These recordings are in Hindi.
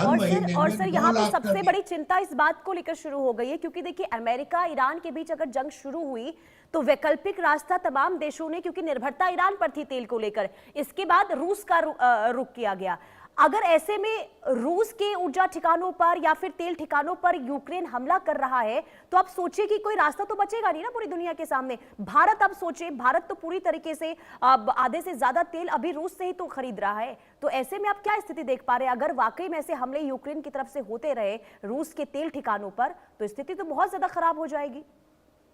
हर महीने और में सर नौ यहाँ तो लाख सबसे टन। बड़ी चिंता इस बात को लेकर शुरू हो गई है, क्योंकि देखिए अमेरिका ईरान के बीच अगर जंग शुरू हुई तो वैकल्पिक रास्ता तमाम देशों ने, क्योंकि निर्भरता ईरान पर थी तेल को लेकर, इसके बाद रूस का रुख किया गया। अगर ऐसे में रूस के ऊर्जा ठिकानों पर या फिर तेल ठिकानों पर यूक्रेन हमला कर रहा है, तो आप सोचिए कि कोई रास्ता तो बचेगा नहीं ना पूरी दुनिया के सामने। भारत, आप सोचिए, भारत तो पूरी तरीके से आधे से ज्यादा तेल अभी रूस से ही तो खरीद रहा है। तो ऐसे में आप क्या स्थिति देख पा रहे हैं? अगर वाकई में ऐसे हमले यूक्रेन की तरफ से होते रहे रूस के तेल ठिकानों पर, तो स्थिति तो बहुत ज्यादा खराब हो जाएगी।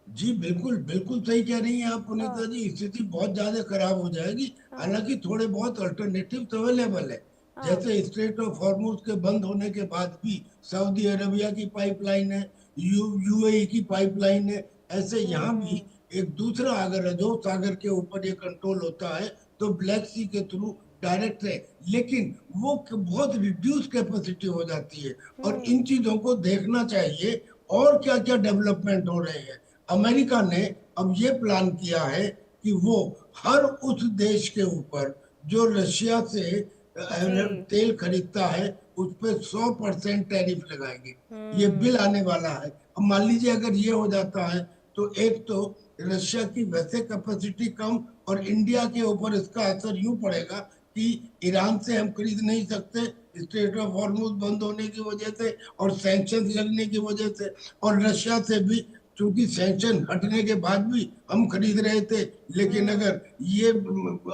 जी बिल्कुल बिल्कुल सही कह रही हैं आप पुनीता हाँ, जी, स्थिति बहुत ज्यादा खराब हो जाएगी। हाँ, हालांकि थोड़े बहुत अल्टरनेटिव अवेलेबल है। हाँ। जैसे स्ट्रेट ऑफ हॉर्मुज के बंद होने के बाद भी सऊदी अरबिया की पाइपलाइन है, यूएई की पाइपलाइन है। ऐसे यहाँ भी हम्म। एक दूसरा, अगर अरब सागर के ऊपर ये कंट्रोल होता है तो ब्लैक सी के थ्रू डायरेक्ट है। लेकिन वो बहुत रिड्यूस कैपेसिटी हो जाती है। और हम्म। इन चीजों को देखना चाहिए और क्या क्या डेवलपमेंट हो रहे हैं। अमेरिका ने अब ये प्लान किया है कि वो हर उस देश के ऊपर जो रशिया से जी। तेल खरीदता है उस पर 100% टैरिफ लगाएंगे। ये बिल हम्म। आने वाला है। अब मान लीजिए अगर ये हो जाता है तो एक तो रशिया की वैसे कैपेसिटी कम, और इंडिया के ऊपर इसका असर यूं पड़ेगा कि ईरान से हम खरीद नहीं सकते स्ट्रेट ऑफ हॉर्मुज बंद होने की वजह से और सैंक्शन लगने की वजह से। और रशिया से भी, क्योंकि सैंक्शन हटने के बाद भी हम खरीद रहे थे, लेकिन हम्म। अगर ये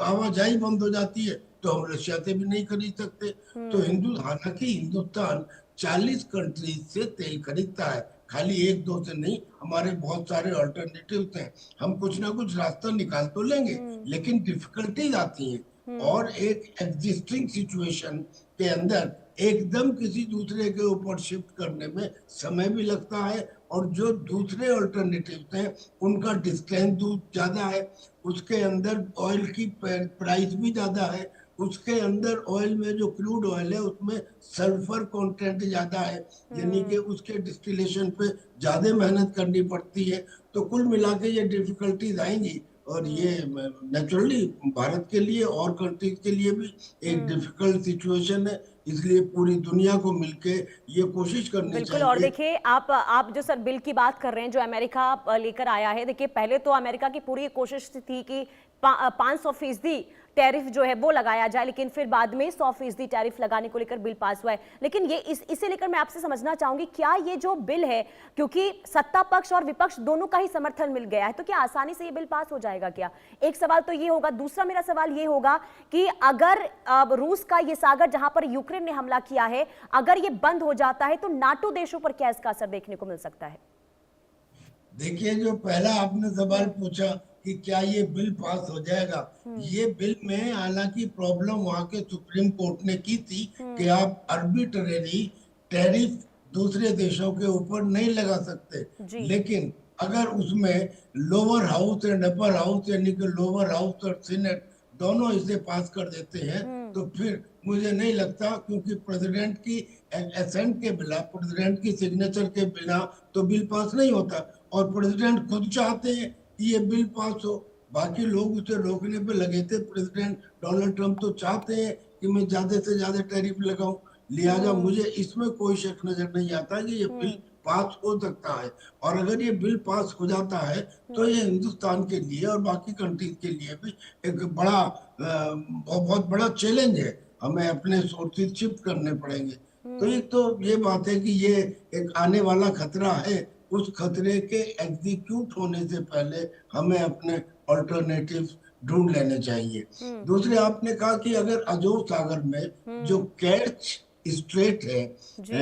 आवाजाही बंद हो जाती है तो हम रशिया से भी नहीं खरीद सकते। तो हम्म। हालांकि हिंदुस्तान 40 कंट्रीज से तेल खरीदता है, खाली एक दो से नहीं। हमारे बहुत सारे ऑल्टरनेटिव्स हैं, हम कुछ ना कुछ रास्ता निकाल तो लेंगे, हम्म। लेकिन डिफिकल्टीज आती हैं। हम्म। और एक एग्जिस्टिंग सिचुएशन के अंदर एकदम किसी दूसरे के ऊपर शिफ्ट करने में समय भी लगता है। और जो दूसरे ऑल्टरनेटिव्स हैं उनका डिस्टेंस ज्यादा है, उसके अंदर ऑयल की प्राइस भी ज्यादा है, उसके अंदर ऑयल में जो क्रूड ऑयल है उसमें सल्फर कंटेंट ज्यादा है, यानी कि हम्म। उसके डिस्टिलेशन पे ज्यादा मेहनत करनी पड़ती है। तो कुल मिला के ये डिफिकल्टीज आएंगी। और ये हम्म। नेचुरली भारत के लिए और कंट्रीज के लिए भी एक हम्म। डिफिकल्ट सिचुएशन है। इसलिए पूरी दुनिया को मिलके ये कोशिश करनी बिल्कुल। और चाहिए। देखिए, आप जो सर बिल की बात कर रहे हैं जो अमेरिका लेकर आया है, देखिए पहले तो अमेरिका की पूरी कोशिश थी कि 500% टैरिफ जो है वो लगाया जाए, लेकिन फिर बाद में 100% टैरिफ लगाने को लेकर बिल पास हुआ है। लेकिन ये इसे लेकर मैं आपसे समझना चाहूंगी, क्या ये जो बिल है, क्योंकि सत्ता पक्ष और विपक्ष दोनों का ही समर्थन मिल गया है, तो क्या आसानी से ये बिल पास हो जाएगा क्या? एक सवाल तो ये होगा। दूसरा मेरा सवाल ये होगा कि अगर रूस का ये सागर जहां पर यूक्रेन ने हमला किया है, अगर ये बंद हो जाता है तो नाटो देशों पर क्या इसका असर देखने को मिल सकता है? देखिए, जो पहला आपने सवाल हम्म। पूछा कि क्या ये बिल पास हो जाएगा, हम्म। ये बिल में हालांकि प्रॉब्लम वहां के सुप्रीम कोर्ट ने की थी कि हम्म। आप आर्बिट्रेरी टैरिफ दूसरे देशों के ऊपर नहीं लगा सकते। जी। लेकिन अगर उसमें lower house and upper house, यानी कि लोअर हाउस और सीनेट दोनों इसे पास कर देते हैं, हम्म। तो फिर मुझे नहीं लगता, क्योंकि प्रेसिडेंट की एसेंट के बिना, प्रेसिडेंट की सिग्नेचर के बिना तो बिल पास नहीं होता। और प्रेसिडेंट खुद चाहते हैं कि ये बिल पास हो, बाकी लोग उसे रोकने पे लगे थे। प्रेसिडेंट डोनाल्ड ट्रंप तो चाहते हैं कि मैं ज्यादा से ज्यादा टैरिफ लगाऊं। लिहाजा हम्म। मुझे इसमें कोई शक नजर नहीं आता कि ये बिल हम्म। पास हो सकता है। और अगर ये बिल पास हो जाता है तो हम्म। ये हिंदुस्तान के लिए और बाकी कंट्रीज के लिए भी एक बड़ा बहुत बड़ा चैलेंज है। हमें अपने सोर्सेज शिफ्ट करने पड़ेंगे। तो हम्म। एक तो ये बात है कि ये एक आने वाला खतरा है। उस खतरे के एग्जीक्यूट होने से पहले हमें अपने ऑल्टरनेटिव ढूंढ लेने चाहिए। हम्म। दूसरे, आपने कहा कि अगर अजोर सागर में जो हम्म। कैच स्ट्रेट है, जी।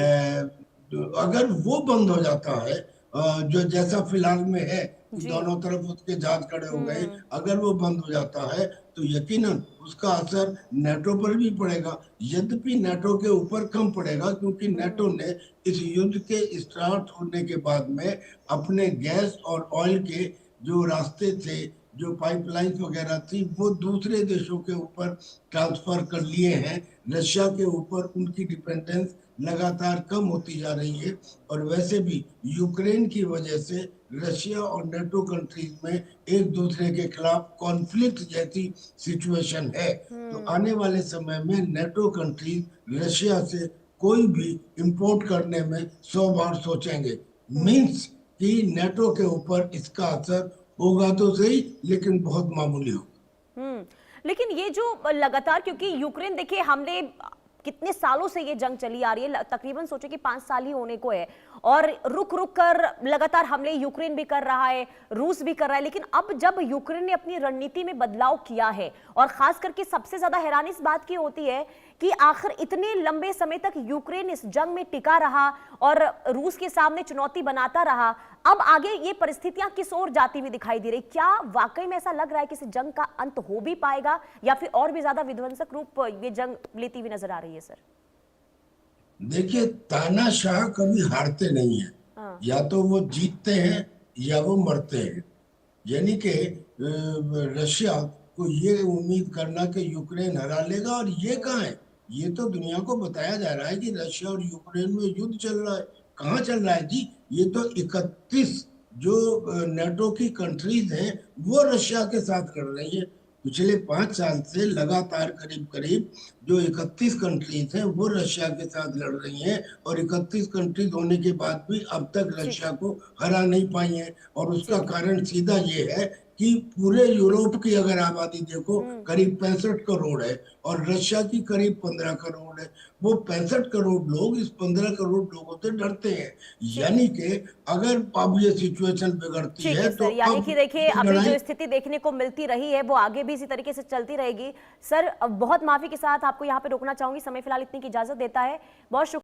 अगर वो बंद हो जाता है, जो जैसा फिलहाल में है कि जी। दोनों तरफ उसके जहाज खड़े हो गए, हम्म। अगर वो बंद हो जाता है तो यकीनन उसका असर नेटो पर भी पड़ेगा। यद्यपि नेटो के ऊपर कम पड़ेगा, क्योंकि नेटो हम्म। ने इस युद्ध के स्टार्ट होने के बाद में अपने गैस और ऑयल के जो रास्ते थे, जो पाइपलाइंस वगैरह थी, वो दूसरे देशों के ऊपर ट्रांसफर कर लिए हैं। रशिया के ऊपर उनकी डिपेंडेंस लगातार कम होती जा रही है। और वैसे भी यूक्रेन की वजह से रशिया और नेटो कंट्रीज में एक दूसरे के खिलाफ कॉन्फ्लिक्ट जैसी सिचुएशन है। तो हम्म। आने वाले समय में नेटो कंट्रीज रशिया से कोई भी इंपोर्ट करने में 100 बार सोचेंगे। मीन्स कि नेटो के ऊपर इसका असर होगा तो सही, लेकिन बहुत मामूली होगा। लेकिन ये जो लगातार, क्योंकि यूक्रेन देखिए हमने कितने सालों से ये जंग चली आ रही है, तकरीबन सोचे कि 5 साल ही होने को है, और रुक रुक कर लगातार हमले यूक्रेन भी कर रहा है, रूस भी कर रहा है। लेकिन अब जब यूक्रेन ने अपनी रणनीति में बदलाव किया है, और खास करके सबसे ज्यादा हैरानी इस बात की होती है कि आखिर इतने लंबे समय तक यूक्रेन इस जंग में टिका रहा और रूस के सामने चुनौती बनाता रहा, अब आगे ये परिस्थितियां किस ओर जाती हुई दिखाई दे रही? क्या वाकई में ऐसा लग रहा है कि इस जंग का अंत हो भी पाएगा, या फिर और भी ज्यादा विध्वंसक रूप ये जंग लेती हुई नजर आ रही है सर? देखिए, तानाशाह कभी हारते नहीं है। हाँ। या तो वो जीतते हैं या वो मरते हैं। यानी कि रशिया को ये उम्मीद करना कि यूक्रेन हरा लेगा, और ये कहाँ है? ये तो दुनिया को बताया जा रहा है कि रशिया और यूक्रेन में युद्ध चल रहा है। कहाँ चल रहा है जी? ये तो 31 जो नेटो की कंट्रीज हैं वो रशिया के साथ लड़ रही है। पिछले 5 साल से लगातार करीब करीब जो 31 कंट्रीज हैं वो रशिया के साथ लड़ रही हैं, और 31 कंट्रीज होने के बाद भी अब तक रशिया को हरा नहीं पाई है। और उसका कारण सीधा ये है कि पूरे यूरोप की अगर आबादी देखो करीब 65 करोड़ है, और रशिया की करीब 15 करोड़ है। वो 65 करोड़ लोग इस 15 करोड़ लोगों से डरते हैं। यानी कि अगर अब ये सिचुएशन बिगड़ती ठीक है है तो सर, यानी अब कि देखिए ये अभी जो लड़ाई स्थिति देखने को मिलती रही है वो आगे भी इसी तरीके से चलती रहेगी। सर, बहुत माफी के साथ आपको यहाँ पे रोकना चाहूंगी, समय फिलहाल इतनी की इजाजत देता है। बहुत शुक्रिया।